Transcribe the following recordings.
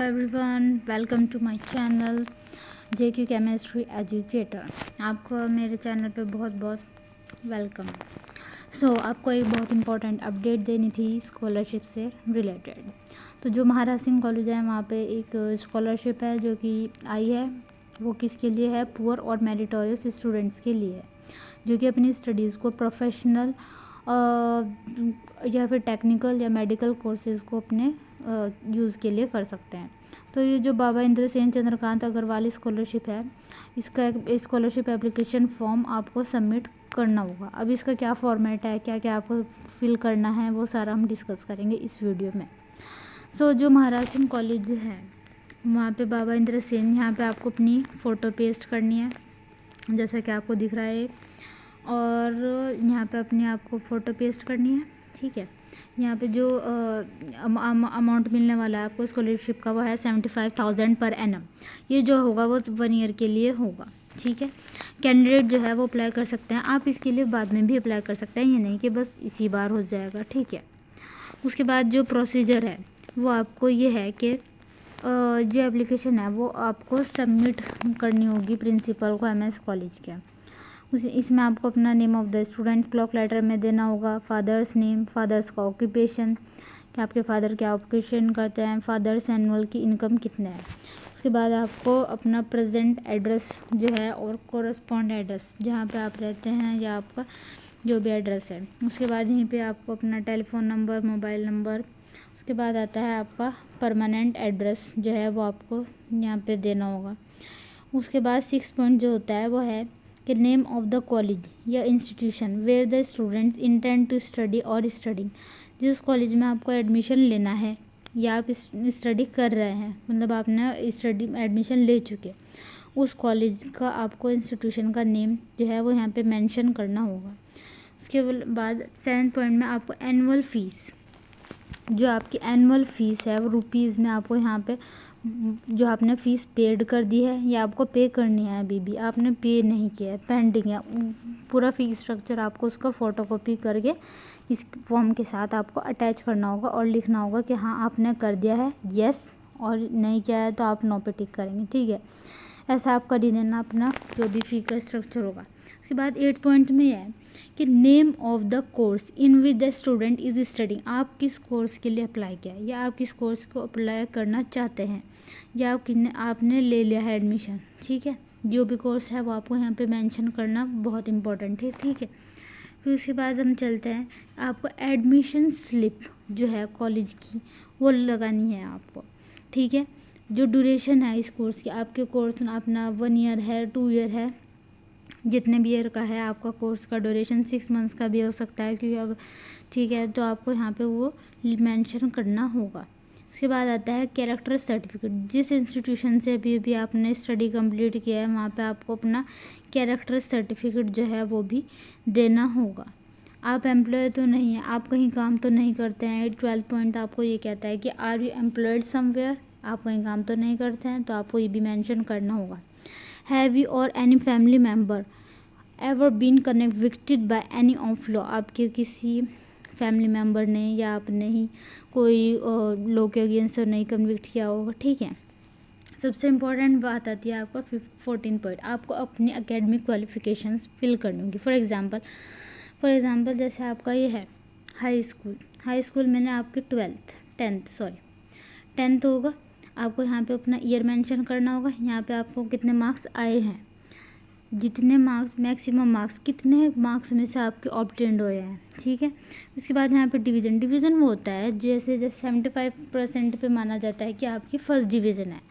Everyone, welcome to my channel JQ chemistry educator. आपको मेरे channel पे बहुत बहुत वेलकम। आपको एक बहुत इम्पोर्टेंट अपडेट देनी थी स्कॉलरशिप से रिलेटेड। तो जो महाराज सिंह कॉलेज है वहाँ पे एक स्कॉलरशिप है जो कि आई है। वो किसके लिए है? पुअर और मेरिटोरियस स्टूडेंट्स के लिए है, जो कि अपनी स्टडीज़ को प्रोफेशनल या फिर टेक्निकल या मेडिकल कोर्सेज़ को अपने यूज़ के लिए कर सकते हैं। तो ये जो बाबा इंद्र सेन चंद्रकांत अग्रवाल स्कॉलरशिप है, इसका स्कॉलरशिप एप्लीकेशन फॉर्म आपको सबमिट करना होगा। अब इसका क्या फॉर्मेट है, क्या क्या आपको फिल करना है, वो सारा हम डिस्कस करेंगे इस वीडियो में। जो महाराज सिंह कॉलेज है वहाँ पे बाबा इंद्र सेन, यहाँ पे आपको अपनी फ़ोटो पेस्ट करनी है जैसा कि आपको दिख रहा है, और यहाँ पे अपने आपको फ़ोटो पेस्ट करनी है। ठीक है, यहाँ पे जो अमाउंट मिलने वाला है आपको स्कॉलरशिप का वो है 75,000 पर एनम। ये जो होगा वो 1 ईयर के लिए होगा। ठीक है, कैंडिडेट जो है वो अप्लाई कर सकते हैं। आप इसके लिए बाद में भी अप्लाई कर सकते हैं, ये नहीं कि बस इसी बार हो जाएगा। ठीक है, उसके बाद जो प्रोसीजर है वो आपको ये है कि जो एप्लीकेशन है वो आपको सबमिट करनी होगी प्रिंसिपल को MS कॉलेज के। इसमें आपको अपना name of the student block letter में देना होगा, फादर्स नेम, फादर्स का ऑक्यूपेशन, कि आपके फादर क्या ऑक्यूपेशन करते हैं, फादर्स एनुअल की इनकम कितने है। उसके बाद आपको अपना प्रेजेंट एड्रेस जो है और कोरस्पॉन्ड एड्रेस जहाँ पे आप रहते हैं या आपका जो भी एड्रेस है, उसके बाद यहीं पे आपको अपना टेलीफोन नंबर, मोबाइल नंबर, उसके बाद आता है आपका परमानेंट एड्रेस जो है वो आपको यहाँ पे देना होगा। उसके बाद 6 पॉइंट जो होता है वो है कि नेम ऑफ द कॉलेज या institution where the students intend to study और स्टडिंग। जिस कॉलेज में आपको एडमिशन लेना है या आप स्टडी कर रहे हैं, मतलब आपने स्टडी एडमिशन ले चुके, उस कॉलेज का आपको इंस्टीट्यूशन का नेम जो है वो यहाँ पे मेंशन करना होगा। उसके बाद 7 पॉइंट में आपको एनुअल फ़ीस, जो आपकी एनुअल फ़ीस है वो रुपीज़ में आपको यहाँ पे जो आपने फ़ीस पेड कर दी है या आपको पे करनी है, अभी भी आपने पे नहीं किया है, पेंडिंग है, पूरा फ़ीस स्ट्रक्चर आपको उसका फ़ोटोकॉपी करके इस फॉर्म के साथ आपको अटैच करना होगा और लिखना होगा कि हाँ आपने कर दिया है यस, और नहीं किया है तो आप नो पे टिक करेंगे। ठीक है, ऐसा आप कर ही देना अपना जो भी फ़ी का स्ट्रक्चर होगा। उसके बाद 8 पॉइंट में है कि name of the course in which the student is studying. आप किस कोर्स के लिए अप्लाई किया है या आप किस कोर्स को अप्लाई करना चाहते हैं या आपने ले लिया है एडमिशन। ठीक है, जो भी कोर्स है वो आपको यहाँ पे मेंशन करना बहुत इंपॉर्टेंट है। ठीक है, फिर उसके बाद हम चलते हैं, आपको एडमिशन स्लिप जो है कॉलेज की वो लगानी है आपको। ठीक है, जो ड्यूरेशन है इस कोर्स की, आपके कोर्स अपना 1 ईयर है, 2 ईयर है, जितने भी ईयर का है आपका कोर्स का ड्यूरेशन 6 मंथ्स का भी हो सकता है, क्योंकि अगर ठीक है तो आपको यहाँ पे वो मेंशन करना होगा। उसके बाद आता है कैरेक्टर सर्टिफिकेट। जिस इंस्टीट्यूशन से अभी आपने स्टडी कंप्लीट किया है वहाँ पे आपको अपना कैरेक्टर सर्टिफिकेट जो है वो भी देना होगा। आप एम्प्लॉय तो नहीं है, आप कहीं काम तो नहीं करते हैं। 12 पॉइंट आपको ये कहता है कि आर यू एम्प्लॉयड समवेयर, आप कहीं काम तो नहीं करते हैं, तो आपको ये भी मेंशन करना होगा। Have you or any family member ever been convicted by any of law. आपके किसी फैमिली मेम्बर ने या आपने ही कोई लॉ के अगेंस्ट तो नहीं कन्विक्ट किया होगा। ठीक है, सबसे इम्पॉर्टेंट बात आती है आपका 14 पॉइंट, आपको अपनी एकेडमिक क्वालिफिकेशंस फिल करनी होगी। फॉर एग्ज़ाम्पल जैसे आपका ये है हाई स्कूल मैंने आपकी 10th होगा, आपको यहाँ पे अपना ईयर मेंशन करना होगा। यहाँ पे आपको कितने मार्क्स आए हैं, जितने मार्क्स, मैक्सिमम मार्क्स, कितने मार्क्स में से आपके ऑब्टेंड हुए हैं। ठीक है, उसके बाद यहाँ पे डिवीज़न वो होता है जैसे 75% पे माना जाता है कि आपकी फर्स्ट डिवीज़न है।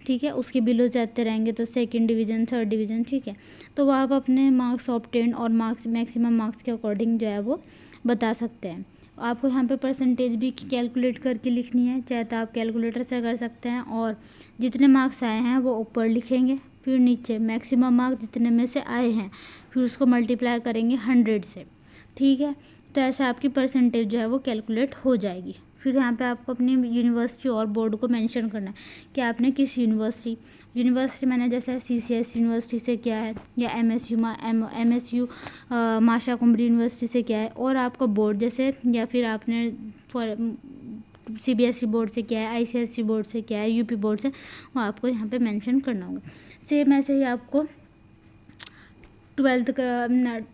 ठीक है, उसके बिलो जाते रहेंगे तो सेकंड डिवीज़न, थर्ड डिवीज़न। ठीक है, तो वो आप अपने मार्क्स ऑब्टेंड और मार्क्स मैक्सिमम मार्क्स के अकॉर्डिंग जो है वो बता सकते हैं। आपको यहाँ पे परसेंटेज भी कैलकुलेट करके लिखनी है, चाहे तो आप कैलकुलेटर से कर सकते हैं, और जितने मार्क्स आए हैं वो ऊपर लिखेंगे, फिर नीचे मैक्सिमम मार्क्स जितने में से आए हैं फिर उसको मल्टीप्लाई करेंगे 100 से। ठीक है, तो ऐसे आपकी परसेंटेज जो है वो कैलकुलेट हो जाएगी। फिर यहाँ पे आपको अपनी यूनिवर्सिटी और बोर्ड को मेंशन करना है कि आपने किस यूनिवर्सिटी मैंने जैसे CCS यूनिवर्सिटी से किया है या MSU माशा कुंबरी यूनिवर्सिटी से किया है, और आपका बोर्ड जैसे, या फिर आपने CBSE बोर्ड से क्या है, ICSE बोर्ड से क्या है, UP बोर्ड से, वो आपको यहाँ पे मेंशन करना होगा। सेम ऐसे ही आपको 12th का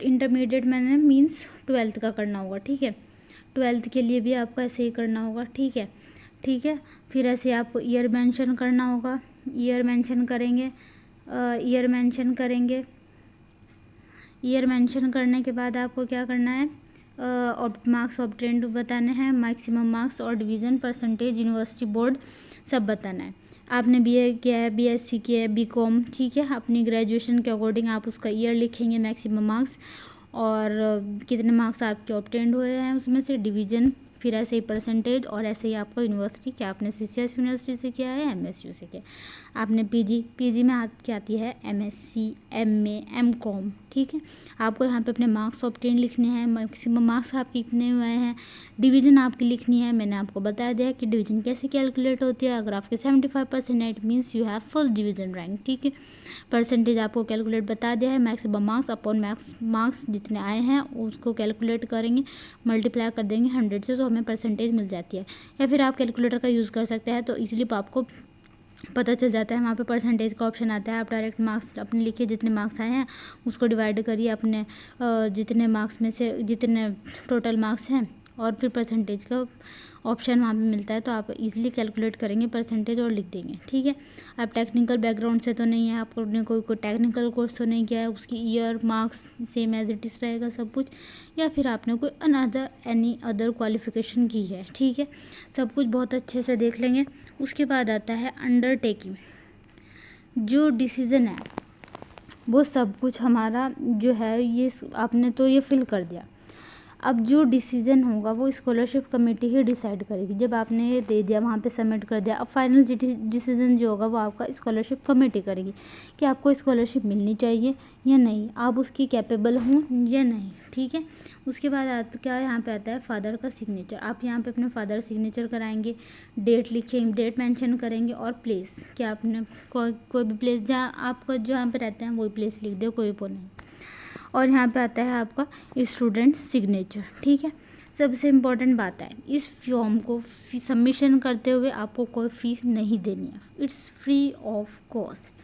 इंटरमीडिएट मैंने मीन्स 12th का करना होगा, ठीक है। 12th के लिए भी आपको ऐसे ही करना होगा, ठीक है, ठीक है। फिर ऐसे आपको ईयर मेंशन करना होगा, ईयर मेंशन करेंगे, ईयर मेंशन करेंगे। ईयर मेंशन करने के बाद आपको क्या करना है, मार्क्स ऑब्टेन्ड बताने हैं, मैक्सिमम मार्क्स और डिवीज़न परसेंटेज, यूनिवर्सिटी बोर्ड सब बताना है। आपने BA किया है, BSc किया है, BCom, ठीक है, अपनी ग्रेजुएशन के अकॉर्डिंग आप उसका ईयर लिखेंगे, मैक्सिमम मार्क्स और कितने मार्क्स आपके ऑब्टेन्ड हुए हैं उसमें से, डिवीज़न, फिर ऐसे ही परसेंटेज, और ऐसे ही आपको यूनिवर्सिटी, क्या आपने CCS यूनिवर्सिटी से किया है, MSU से किया, आपने PG में क्या आती है, MSc, MA, MCom, ठीक है। आपको यहाँ पे अपने मार्क्स ऑब्टेन लिखने हैं, मैक्सिमम मार्क्स आपके कितने हुए हैं, डिवीज़न आपकी लिखनी है। मैंने आपको बता दिया कि डिवीज़न कैसे कैलकुलेट होती है। अगर आपके 75% it means you have full division rank, ठीक है। परसेंटेज आपको कैलकुलेट बता दिया है, मैक्सिमम मार्क्स अपॉन मार्क्स जितने आए हैं उसको कैलकुलेट करेंगे, मल्टीप्लाई कर देंगे 100 से, तो हमें परसेंटेज मिल जाती है। या फिर आप कैलकुलेटर का यूज़ कर सकते हैं, तो इजीली आपको पता चल जाता है। वहाँ पे परसेंटेज का ऑप्शन आता है, आप डायरेक्ट मार्क्स अपने लिखिए, जितने मार्क्स आए हैं उसको डिवाइड करिए अपने जितने मार्क्स में से, जितने टोटल मार्क्स हैं, और फिर परसेंटेज का ऑप्शन वहाँ पे मिलता है, तो आप इजीली कैलकुलेट करेंगे परसेंटेज और लिख देंगे, ठीक है। आप टेक्निकल बैकग्राउंड से तो नहीं है, आपने कोई टेक्निकल कोर्स तो नहीं किया है, उसकी year marks same as it is रहेगा सब कुछ, या फिर आपने कोई एनी अदर क्वालिफिकेशन की है, ठीक है। सब कुछ बहुत अच्छे से देख लेंगे। उसके बाद आता है अंडरटेकिंग। जो डिसीज़न है वो सब कुछ हमारा जो है, ये आपने तो ये फिल कर दिया। अब जो डिसीज़न होगा वो स्कॉलरशिप कमेटी ही डिसाइड करेगी। जब आपने ये दे दिया, वहाँ पे सबमिट कर दिया, अब फाइनल डिसीज़न जो होगा वो आपका स्कॉलरशिप कमेटी करेगी कि आपको स्कॉलरशिप मिलनी चाहिए या नहीं, आप उसकी कैपेबल हों या नहीं, ठीक है। उसके बाद क्या यहाँ पे आता है, फादर का सिग्नेचर। आप यहाँ पे अपने फादर सिग्नेचर कराएंगे, डेट लिखेंगे, डेट मेंशन करेंगे, और प्लेस, क्या आपने कोई भी प्लेस जहाँ आपका जो यहाँ पे रहते हैं वही प्लेस लिख दो, कोई वो नहीं। और यहाँ पे आता है आपका स्टूडेंट सिग्नेचर, ठीक है। सबसे इम्पोर्टेंट बात है, इस फॉर्म को सबमिशन करते हुए आपको कोई फीस नहीं देनी है, इट्स फ्री ऑफ कॉस्ट,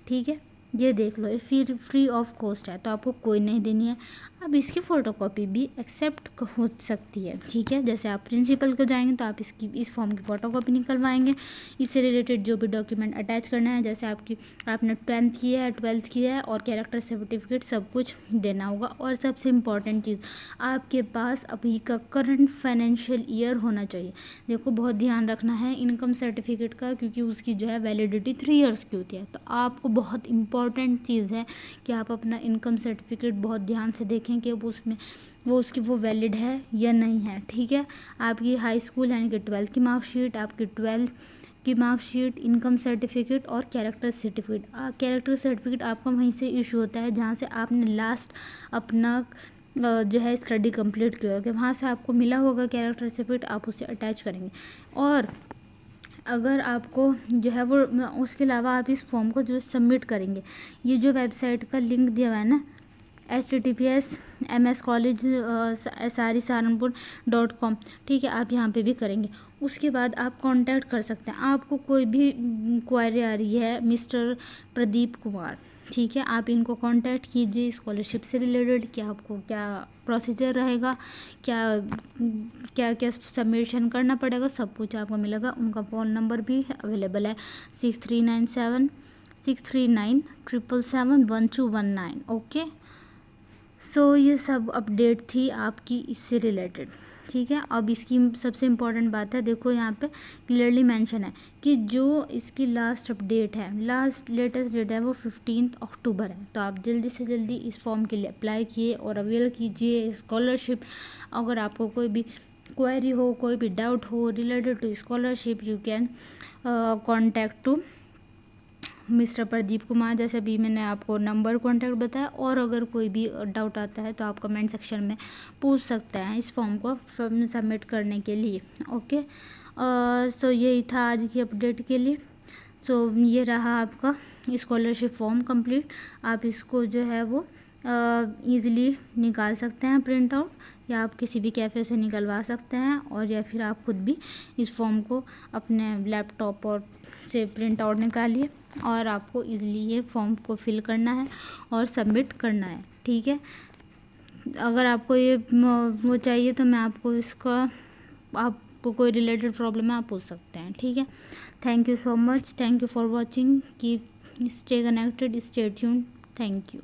ठीक है। ये देख लो, ये फिर फ्री ऑफ कॉस्ट है, तो आपको कोई नहीं देनी है। अब इसकी फ़ोटोकॉपी भी एक्सेप्ट हो सकती है, ठीक है। जैसे आप प्रिंसिपल को जाएंगे तो आप इस फॉर्म की फ़ोटोकॉपी निकलवाएंगे, इससे रिलेटेड जो भी डॉक्यूमेंट अटैच करना है, जैसे आपने 10th किया है, 12th किया है, और कैरेक्टर सर्टिफिकेट सब कुछ देना होगा। और सबसे इम्पॉर्टेंट चीज़, आपके पास अभी का करंट फाइनेंशियल ईयर होना चाहिए। देखो, बहुत ध्यान रखना है इनकम सर्टिफिकेट का, क्योंकि उसकी जो है वैलिडिटी 3 इयर्स की होती है। तो आपको बहुत इम्पॉर्टेंट चीज़ है कि आप अपना इनकम सर्टिफिकेट बहुत ध्यान से देखें कि वो वैलिड है या नहीं है, ठीक है। आपकी हाई स्कूल यानी कि 12th की मार्कशीट, आपकी 12th की मार्कशीट, इनकम सर्टिफिकेट और कैरेक्टर सर्टिफिकेट। कैरेक्टर सर्टिफिकेट आपका वहीं से इशू होता है जहाँ से आपने लास्ट अपना जो है स्टडी कंप्लीट किया होगा, वहाँ से आपको मिला होगा कैरेक्टर सर्टिफिकेट, आप उसे अटैच करेंगे। और अगर आपको जो है वो, उसके अलावा आप इस फॉर्म को जो सबमिट करेंगे, ये जो वेबसाइट का लिंक दिया हुआ है ना, https://mscollege.srsaharanpur.com, ठीक है, आप यहाँ पे भी करेंगे। उसके बाद आप कांटेक्ट कर सकते हैं। आपको कोई भी क्वायरी आ रही है, मिस्टर प्रदीप कुमार, ठीक है, आप इनको कांटेक्ट कीजिए स्कॉलरशिप से रिलेटेड कि आपको क्या प्रोसीजर रहेगा, क्या क्या क्या सबमिशन करना पड़ेगा, सब कुछ आपको मिलेगा। उनका फ़ोन नंबर भी अवेलेबल है 6397 ओके। सो ये सब अपडेट थी आपकी इससे रिलेटेड, ठीक है। अब इसकी सबसे इम्पॉर्टेंट बात है, देखो यहाँ पे क्लियरली मेंशन है कि जो इसकी लास्ट अपडेट है, लेटेस्ट डेट है वो 15 अक्टूबर है। तो आप जल्दी से जल्दी इस फॉर्म के लिए अप्लाई किए और अवेल कीजिए स्कॉलरशिप। अगर आपको कोई भी क्वेरी हो, कोई भी डाउट हो related to scholarship, you can contact to mister Pradeep Kumar, जैसे अभी मैंने आपको नंबर कॉन्टैक्ट बताया। और अगर कोई भी डाउट आता है तो आप कमेंट सेक्शन में पूछ सकते हैं इस फॉर्म को सबमिट करने के लिए, ओके। सो यही था आज की अपडेट के लिए। सो ये रहा आपका स्कॉलरशिप फॉर्म कंप्लीट। आप इसको जो है वो ईज़िली निकाल सकते हैं प्रिंट आउट, या आप किसी भी कैफ़े से निकलवा सकते हैं, और या फिर आप खुद भी इस फॉर्म को अपने लैपटॉप और से प्रिंट आउट निकालिए और आपको ईज़िली ये फॉर्म को फिल करना है और सबमिट करना है। ठीक है, अगर आपको ये वो चाहिए तो मैं आपको इसका, आपको कोई रिलेटेड प्रॉब्लम है आप पूछ सकते हैं। ठीक है, thank you so much, thank you for watching, keep stay connected, stay tuned, thank you.